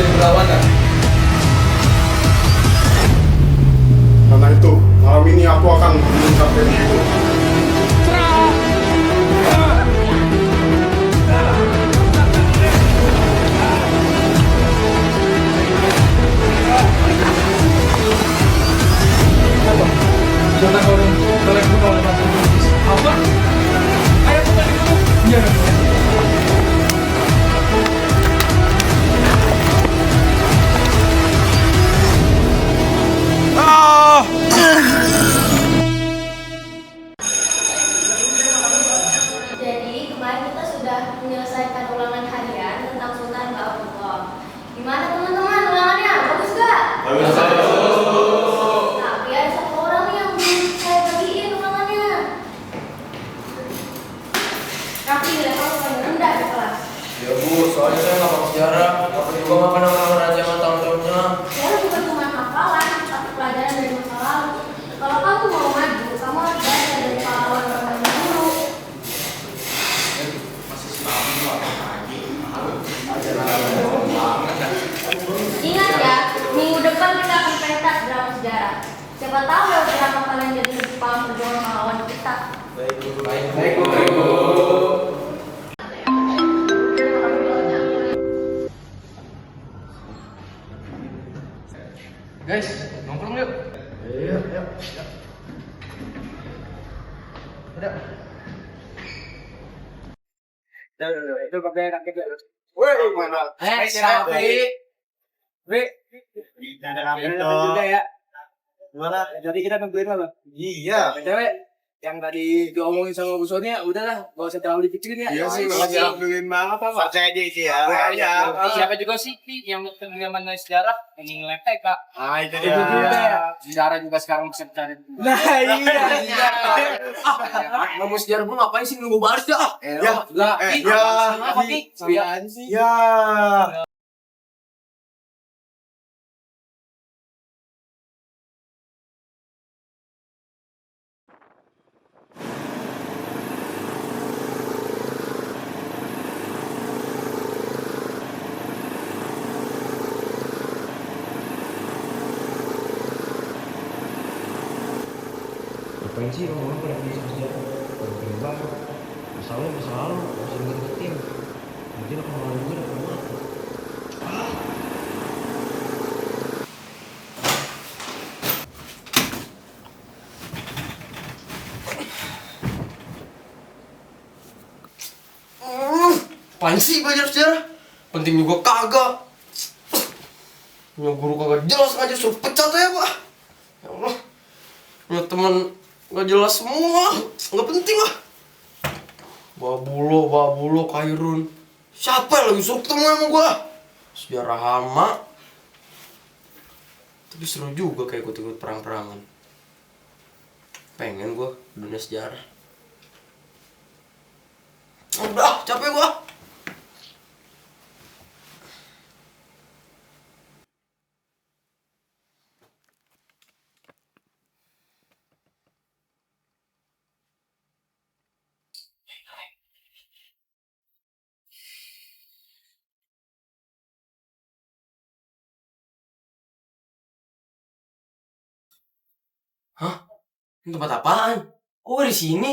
menjadi berlawanan. Karena itu, malam ini aku akan mengungkapkan itu. Sultan kalian bunuh oleh batu iblis. Apa? Ayah Sultan dibunuh? Iya. Jadi kemarin kita sudah menyelesaikan ulangan harian tentang Sultan Ba'abullah. Gimana teman-teman ulangannya? Bagus gak? Bagus. Tapi ada satu orang nih yang belum saya bagiin ulangannya. Tapi nilai kamu paling rendah di kelas. Ya Bu, soalnya saya nggak paham sejarah. Apa juga nggak pernah ngalamin raja sama tahun-tahunnya. Saya bukan cuma hafalan, tapi pelajaran dari masa lalu. Kalau kamu mau maju, kamu harus belajar dari pahlawan orang dulu. Ingat ya, minggu depan kita akan pentas drama sejarah. Siapa tahu lewat drama kalian jadi lebih paham perjuangan pahlawan kita. Baik Bu. Guys, nongkrong yuk. Iya. Itu pakai raket ya. Woi, mana? Si Raffi. Ada kami Juga ya. Gimana? Jadi kita nungguin apa? Iya. Cewek yang tadi diomongin sama Bu Sonia, udahlah, gak usah terlalu dipikirin ya. Iya sih, Iya. kalau diambilin banget apa? Percaya aja sih ya. Siapa juga sih yang pengalaman sejarah yang ngelepek Kak? Ah, itu Itu juga ya. dia. Sejarah juga sekarang bisa dicari. Nah iya. Ngomong sejarah gue ngapain sih nunggu baris dah? Ya, Lah, ya. apa Ki? Apaan sih? Ya. Ngapain sih orang-orang pada punya sejarah? Pada keren banget. Masalahnya masa lalu, gak usah deketin. Mungkin akan malu gue dapat mati. Apaan sih belajar sejarah? Penting juga kagak. Punya guru kagak jelas aja suruh pecat aja Pak. Ya Allah. Punya teman gak jelas semua. Gak penting lah. Babulo, Kairun. Siapa yang lagi suruh ketemu sama gua? Sejarah hama. Tapi seru juga kayak ikut-ikut perang-perangan. Pengen gua dunia sejarah. Udah, capek gua. Hah? Ini tempat apaan? Kok di sini?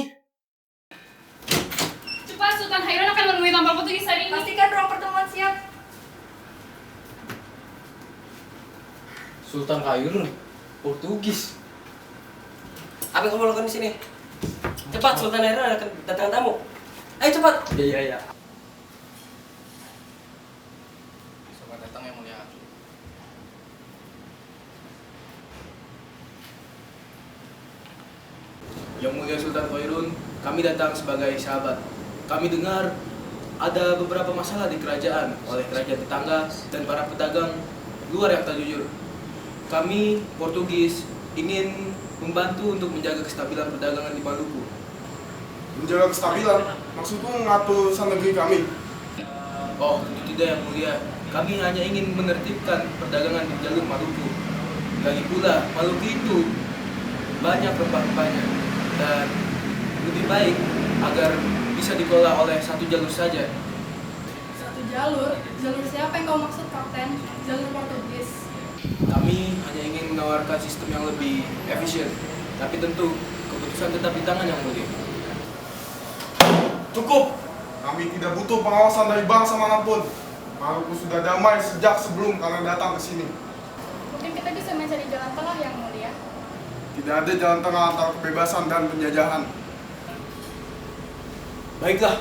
Cepat, Sultan Hairun akan menemui tampal Portugis hari ini. Pastikan ruang pertemuan siap. Sultan Kairun, Portugis. Apa yang kamu lakukan di sini? Cepat, Sultan Kairun akan datang tamu. Ayo cepat. Iya. Selamat datang yang mulia. Yang mulia Sultan Khairun, kami datang sebagai sahabat. Kami dengar ada beberapa masalah di kerajaan oleh kerajaan tetangga dan para pedagang luar yang tak jujur. Kami Portugis ingin membantu untuk menjaga kestabilan perdagangan di Maluku. Menjaga kestabilan, maksudku mengatur urusan negeri kami. Oh, itu tidak yang mulia. Kami hanya ingin menertibkan perdagangan di jalur Maluku. Lagi pula, Maluku itu banyak rempah-rempahnya dan lebih baik agar bisa dikelola oleh satu jalur saja. Satu Jalur siapa yang kau maksud, Kapten? Jalur Portugis. Kami hanya ingin menawarkan sistem yang lebih efisien, tapi tentu keputusan tetap di tangan Yang Mulia. Cukup. Kami tidak butuh pengawasan dari bangsa manapun. Maluku sudah damai sejak sebelum kalian datang ke sini. Mungkin kita bisa mencari jalan tengah Yang Mulia. Tidak ada jalan tengah antara kebebasan dan penjajahan. Baiklah,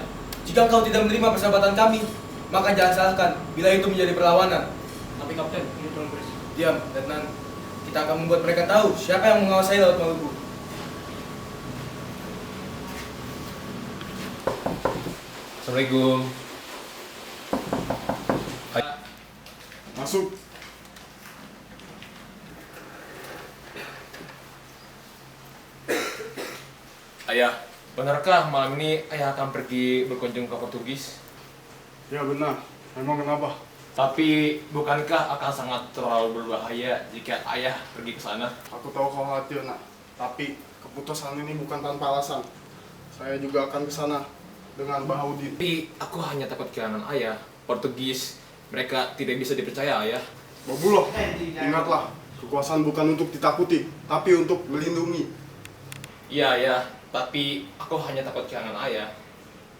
jika kau tidak menerima persahabatan kami, maka jangan salahkan bila itu menjadi perlawanan. Tapi Kapten, ini belum beres. Diam, Letnan. Kita akan membuat mereka tahu siapa yang menguasai Laut Maluku. Assalamualaikum. Masuk. Ayah, benarkah malam ini ayah akan pergi berkunjung ke Portugis? Ya benar. Emang kenapa? Tapi bukankah akan sangat terlalu berbahaya jika ayah pergi ke sana? Aku tahu kau khawatir, nak. Tapi keputusan ini bukan tanpa alasan. Saya juga akan ke sana dengan Bahaudin. Tapi aku hanya takut kehilangan ayah. Portugis, mereka tidak bisa dipercaya, ayah. Babuloh, ingatlah, kekuasaan bukan untuk ditakuti, tapi untuk melindungi. Iya, ayah. Tapi aku hanya takut kehilangan ayah.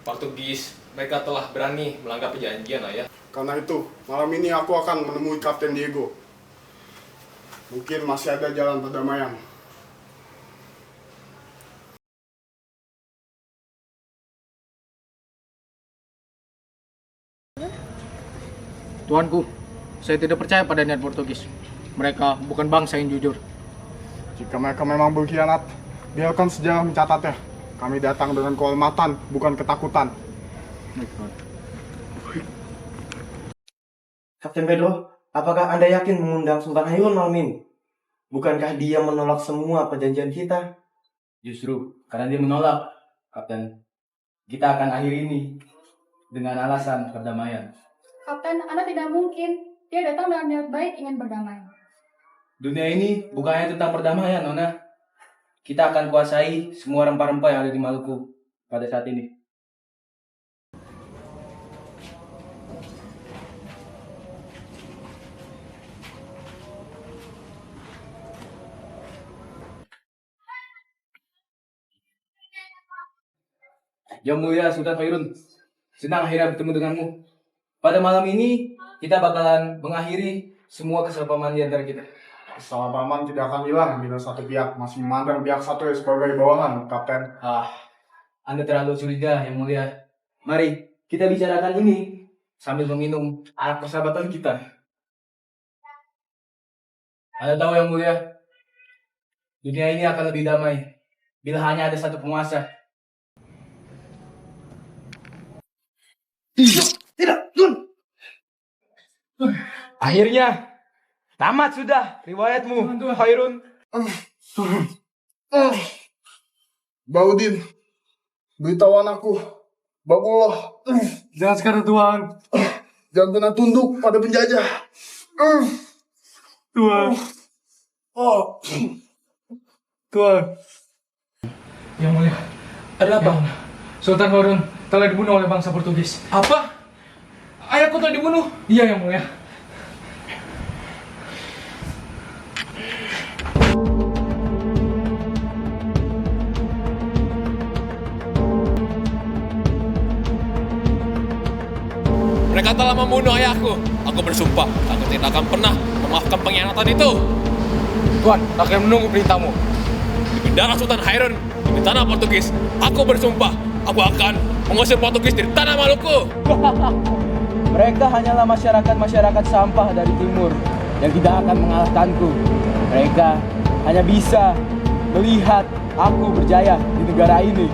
Portugis, mereka telah berani melanggar perjanjian, ayah. Karena itu, malam ini aku akan menemui Kapten Diego. Mungkin masih ada jalan perdamaian. Tuanku, saya tidak percaya pada niat Portugis. Mereka bukan bangsa yang jujur. Jika mereka memang berkhianat, biarkan sejarah mencatatnya. Kami datang dengan kehormatan, bukan ketakutan. Kapten Pedro, apakah Anda yakin mengundang Sultan Hairun malam ini? Bukankah dia menolak semua perjanjian kita? Justru karena dia menolak, Kapten, kita akan akhiri ini dengan alasan perdamaian. Kapten, Anda tidak mungkin. Dia datang dengan niat baik ingin berdamai. Dunia ini bukannya tentang perdamaian, Nona. Kita akan kuasai semua rempah-rempah yang ada di Maluku pada saat ini. Yang Mulia Sultan Hairun, senang akhirnya bertemu denganmu. Pada malam ini, kita bakalan mengakhiri semua kesalahpahaman di antara kita. Kesalahpahaman tidak akan hilang bila satu pihak masih memandang pihak satu sebagai bawahan, Kapten. Anda terlalu curiga, Yang Mulia. Mari, kita bicarakan ini sambil meminum arak persahabatan kita. Anda tahu, Yang Mulia, dunia ini akan lebih damai bila hanya ada satu penguasa. Tidak, Tun! Akhirnya, tamat sudah riwayatmu, Hairun. Bahaudin, beritahuan aku. Babuloh, Jangan sekarang, Tuan. jangan pernah tunduk pada penjajah. Tuan. Tuan. Yang Mulia, ada apa? Sultan Hairun telah dibunuh oleh bangsa Portugis. Apa? Ayahku telah dibunuh? Iya, Yang Mulia. Mereka telah membunuh ayahku. Aku bersumpah, aku tidak akan pernah memaafkan pengkhianatan itu. Tuan, akan menunggu perintahmu. Di darah Sultan Hairun, di tanah Portugis, aku bersumpah, aku akan mengusir Portugis dari tanah Maluku. Mereka hanyalah masyarakat sampah dari timur yang tidak akan mengalahkanku. Mereka hanya bisa melihat aku berjaya di negara ini.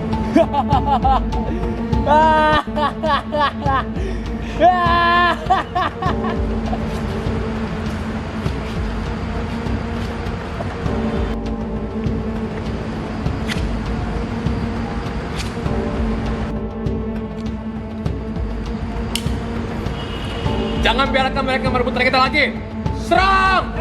Jangan biarkan mereka merebut tanah kita lagi. Serang!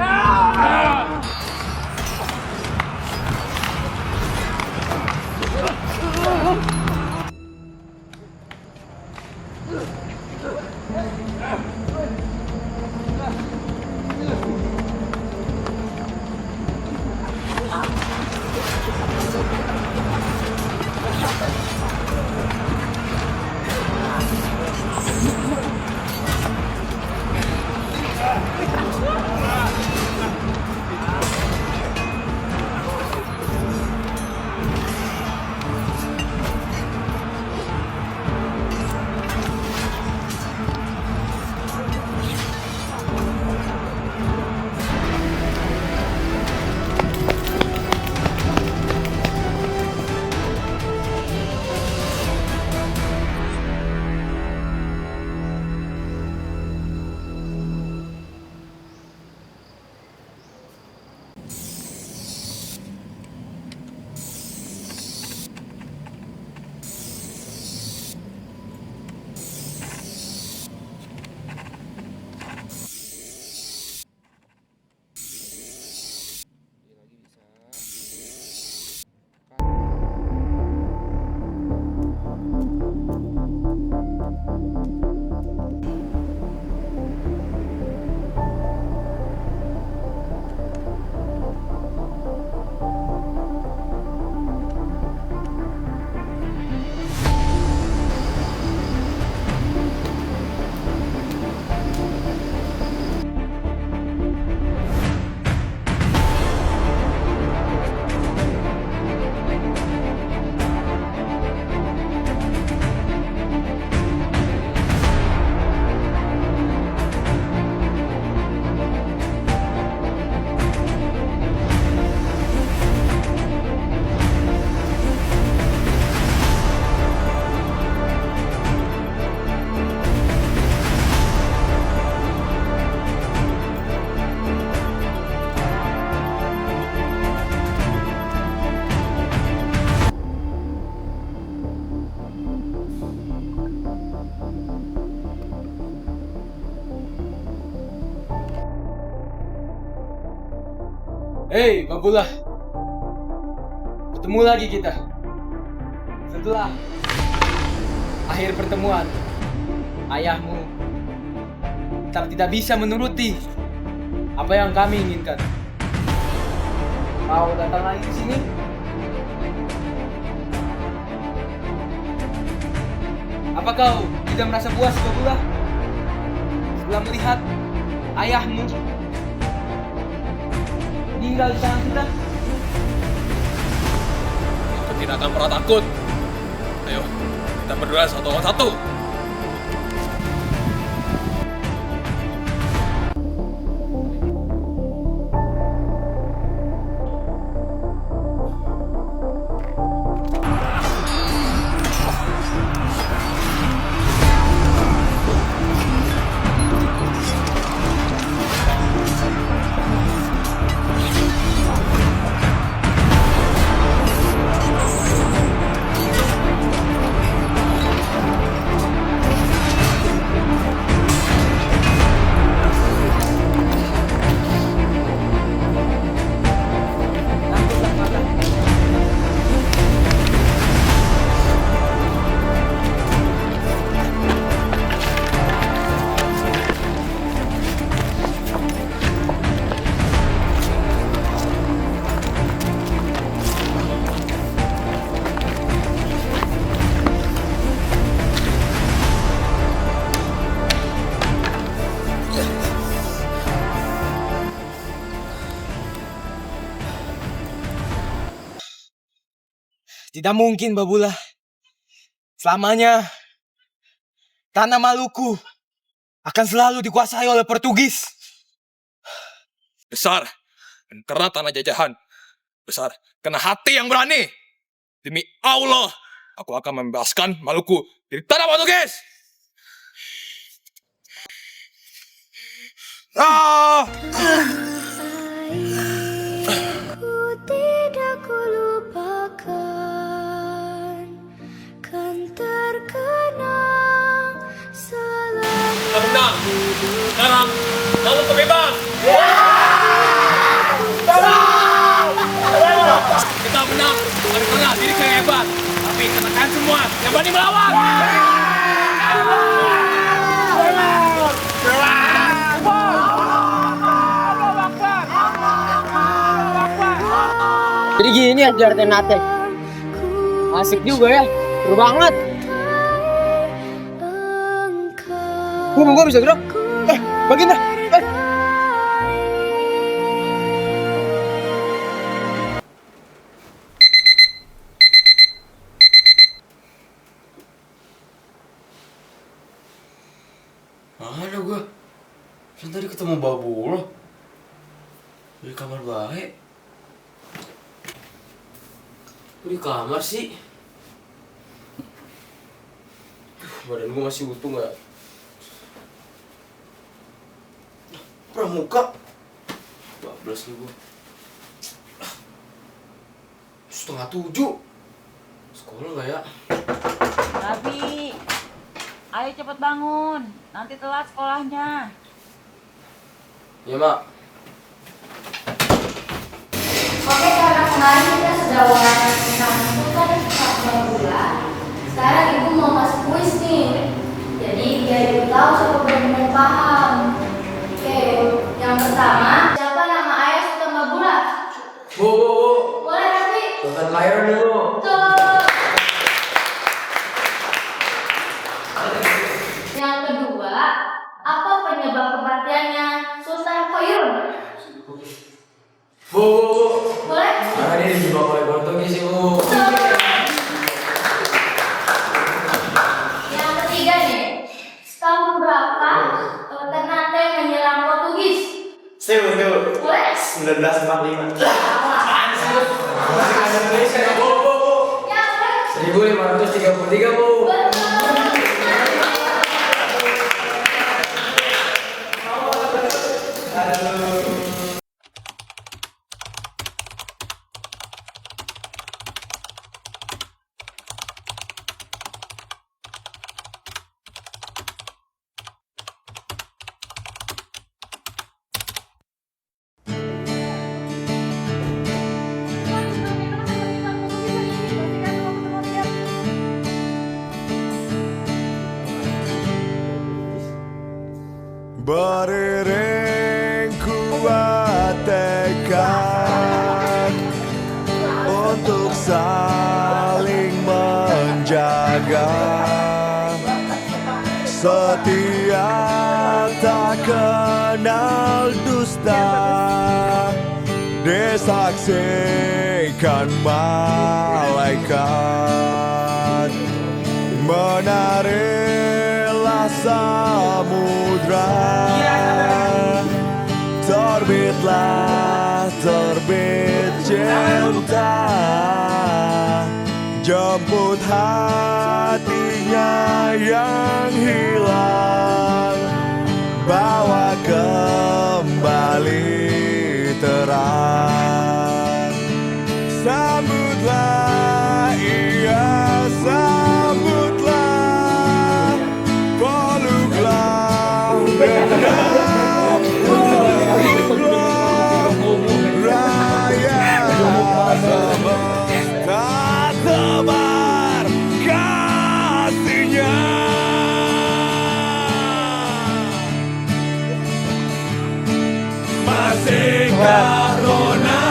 Hei, Babullah. Ketemu lagi kita. Setelah akhir pertemuan, ayahmu tidak bisa menuruti apa yang kami inginkan. Mau datang lagi ke sini? Apa kau tidak merasa puas, Babullah? Setelah melihat ayahmu meninggal di tangan kita? Aku tidak akan pernah takut. Ayo, kita berdua satu lawan satu. Tidak mungkin, Babullah. Selamanya tanah Maluku akan selalu dikuasai oleh Portugis. Besar, dan karena tanah jajahan. Besar, karena hati yang berani. Demi Allah, aku akan membebaskan Maluku dari tanah Portugis. Tidak kulupakan kan terkenang selama Kita menang. Sekarang, Maluku bebas. Kita menang bukan karena diri kita yang hebat, tapi karena kalian semua yang berani melawan. Jadi gini ya Jar Ternate. Asik juga ya. Seru banget. Gua bisa gerak. Bagian dah. Mana gua? Kan tadi ketemu Babullah di kamar baik. Kok di kamar sih? Badan gua masih utuh nggak? Pramuka 12 nih gua. 6:30. Sekolah nggak ya? Rabi, ayo cepet bangun, nanti telat sekolahnya. Iya, Mak. Oke, karena kemarin kita sudah wawancara tentang suka dan suka gula, sekarang ibu mau masuk kuis nih. Jadi biar ibu tahu siapa benar-benar paham. Oke, yang pertama, siapa nama ayah Sultan Babula? Bu. Boleh tapi. Sultan Mayor dulu. Tuh. Yang kedua, apa penyebab kematiannya Sultan Koyun? Bu. Boleh? Karena dia dijebak oleh Portugis sih, Bu. Yang ketiga nih, tahun berapa Ternate menyerang Portugis? Saya betul. Boleh? 1945. Ya, boleh. 1533, Bu. saling menjaga, setia tak kenal dusta, disaksikan malaikat. Menarilah samudra, terbitlah terbit cinta, jemput hatinya yang hilang, bawa kembali terang. Sambutlah ia, sambutlah, peluklah genggam, peluklah raya semesta tebar kasihnya. Masihkah rona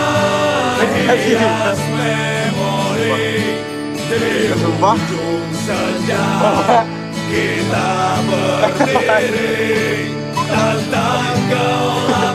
hias memori di ujung senja kita berdiri tentang gelap